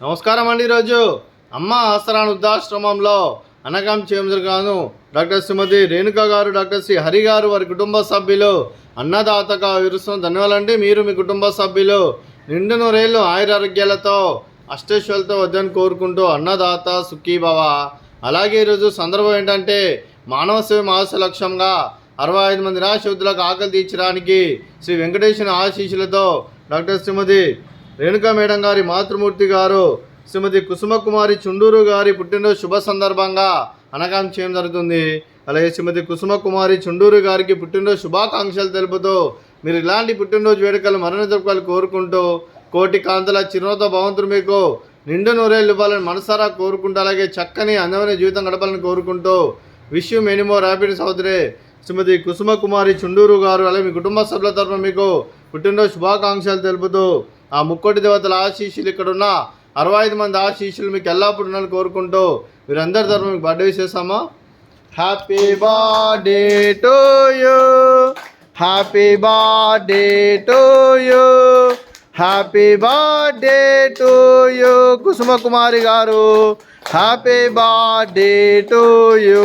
నమస్కారం అండి. ఈరోజు అమ్మ ఆసరాన్ వృద్ధాశ్రమంలో అనగాం చేమదుర్గాను డాక్టర్ శ్రీమతి రేణుక గారు, డాక్టర్ శ్రీ హరి గారు, వారి కుటుంబ సభ్యులు అన్నదాతగా విరుస్తున్న ధన్యవాదాలండి. మీరు మీ కుటుంబ సభ్యులు నిండు నూరేళ్ళు ఆయురారోగ్యాలతో అష్టైశ్వర్యాలతో వద్దని కోరుకుంటూ అన్నదాత సుఖీభవ. అలాగే ఈరోజు సందర్భం ఏంటంటే మానవ సేవ మాస లక్ష్యంగా 65 మంది నిరాశ్రతులకు ఆకలి తీర్చడానికి శ్రీ వెంకటేశ్వర ఆశీస్సులతో డాక్టర్ శ్రీమతి రేణుకా మేడం గారి మాతృమూర్తి గారు శ్రీమతి కుసుమ కుమారి చుండూరు గారి పుట్టినరోజు శుభ సందర్భంగా అనగాం చేయడం జరుగుతుంది. అలాగే శ్రీమతి కుసుమ కుమారి చుండూరు గారికి పుట్టినరోజు శుభాకాంక్షలు తెలుపుతూ మీరు ఇలాంటి పుట్టినరోజు వేడుకలు మరణ జరుపుకోవాలి కోరుకుంటూ కోటి కాంతుల చిరునవ్వుతో భగవంతుడు మీకు నిండు నూరేళ్ళు ఇవ్వాలని మనసారా కోరుకుంటూ అలాగే చక్కని అందమైన జీవితం గడపాలని కోరుకుంటూ wish you many more happiness అవుతురే శ్రీమతి కుసుమ కుమారి చుండూరు గారు. అలాగే మీ కుటుంబ సభ్యుల తరఫున మీకు పుట్టినరోజు శుభాకాంక్షలు తెలుపుతూ ఆ ముక్కోటి దేవతల ఆశీస్సులు, ఇక్కడ ఉన్న 65 మంది ఆశీస్సులు మీకు ఎల్లప్పుడు ఉన్నాను కోరుకుంటూ మీరందరి తరఫున మీకు బర్త్డే చేసామా. Happy birthday to you, happy birthday to you, happy birthday to you Kusuma Kumari garu. Happy birthday to you.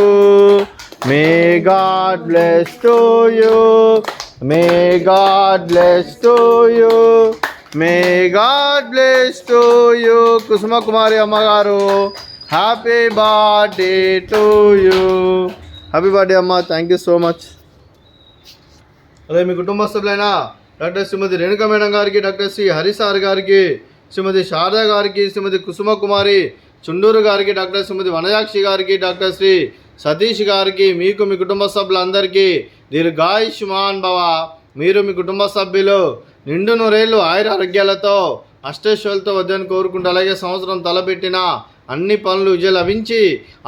May God bless to you, may God bless to you, may God bless to you Kusuma Kumari అమ్మగారు. Happy birthday to you. Happy బర్త్డే అమ్మ. Thank you so much. అదే మీ కుటుంబ సభ్యులైన doctor Srimathi Renuka madam గారికి, doctor Shri Hari sir గారికి, శ్రీమతి శారద గారికి, శ్రీమతి కుసుమ కుమారి చుండూరు గారికి, డాక్టర్ శ్రీమతి వనజాక్షి గారికి, డాక్టర్ శ్రీ సతీష్ గారికి, మీకు మీ కుటుంబ సభ్యులందరికీ దీర్ఘాయుష్మాన్ భవ. మీరు మీ కుటుంబ సభ్యులు నిండు నూరేళ్ళు ఆయురారోగ్యాలతో అష్టైశ్వర్యాలతో వద్దని కోరుకుంటూ అలాగే సంవత్సరం తలపెట్టిన అన్ని పనులు విజయం లభించి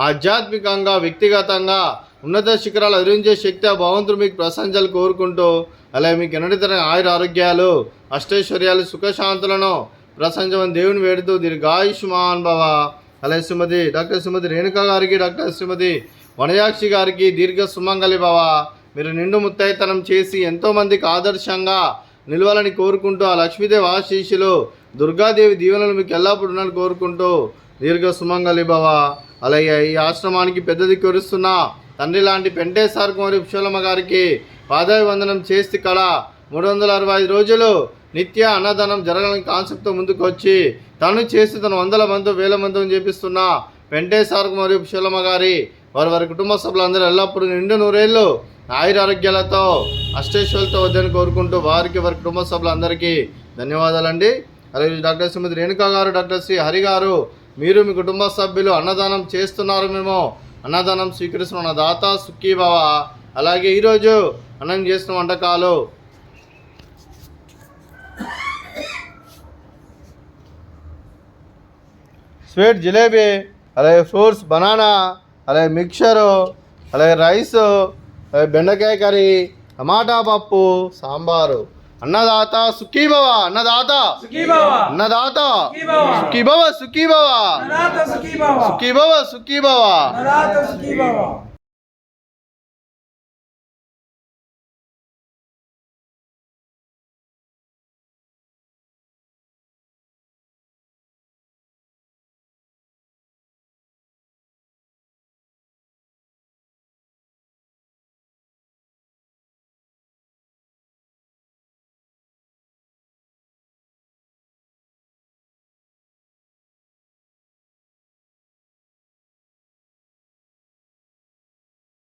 ఆధ్యాత్మికంగా వ్యక్తిగతంగా ఉన్నత శిఖరాలు అధిరించే శక్తి ఆ భగవంతుడు మీకు ప్రశంసలు కోరుకుంటూ అలాగే మీకు ఎన్నడితర ఆయురారోగ్యాలు అష్టైశ్వర్యాలు సుఖశాంతులను ప్రశంసమని దేవుని వేడుతూ దీర్ఘాయుష్మాన్ భవ. అలాగే డాక్టర్ శ్రీమతి రేణుక గారికి, డాక్టర్ శ్రీమతి వనజాక్షి గారికి దీర్ఘ సుమంగళి భవ. మీరు నిండు ముత్తైతనం చేసి ఎంతోమందికి ఆదర్శంగా నిలవాలని కోరుకుంటూ ఆ లక్ష్మీదేవి ఆశీస్సులు, దుర్గాదేవి దీవెనలు మీకు ఎల్లప్పుడు ఉన్నాను కోరుకుంటూ దీర్ఘ సుమంగళి భవ. అలాగే ఈ ఆశ్రమానికి పెద్ద దిక్కు వరుస్తున్న తండ్రి లాంటి పెంటేశ్వర కుమారి పుష్పలమ్మ గారికి పాదాభివందనం చేసి కళ 365 రోజులు నిత్య అన్నదానం జరగాలని కాన్సెప్ట్తో ముందుకు వచ్చి తను చేసి తను 100 మంది 1000 మంది చేపిస్తున్న పెంటేశ్వర కుమారి పుష్పలమ్మ గారి వారి కుటుంబ సభ్యులందరూ ఎల్లప్పుడూ నిండు నూరేళ్ళు ఆయురారోగ్యాలతో అష్టైశ్వర్యాలతో వద్దని కోరుకుంటూ వారికి వారి కుటుంబ సభ్యులందరికీ ధన్యవాదాలండి. అలాగే డాక్టర్ శ్రీమతి రేణుక గారు, డాక్టర్ శ్రీ హరి గారు, మీరు మీ కుటుంబ సభ్యులు అన్నదానం చేస్తున్నారు, మేము అన్నదానం స్వీకరిస్తున్న దాత సుఖీభవ. అలాగే ఈరోజు అన్నం చేసిన వంటకాలు స్వీట్ జిలేబీ, అలాగే ఫ్రూట్స్ బనానా, అలాగే మిక్చరు, అలాగే రైసు, బెండకాయ కర్రీ, టమాటా పప్పు, సాంబారు. అన్నదాత సుఖీభవ, అన్నదాత అన్నదాత సుఖీభవ, సుఖీభవ, సుఖీభవ, సుఖీభవ.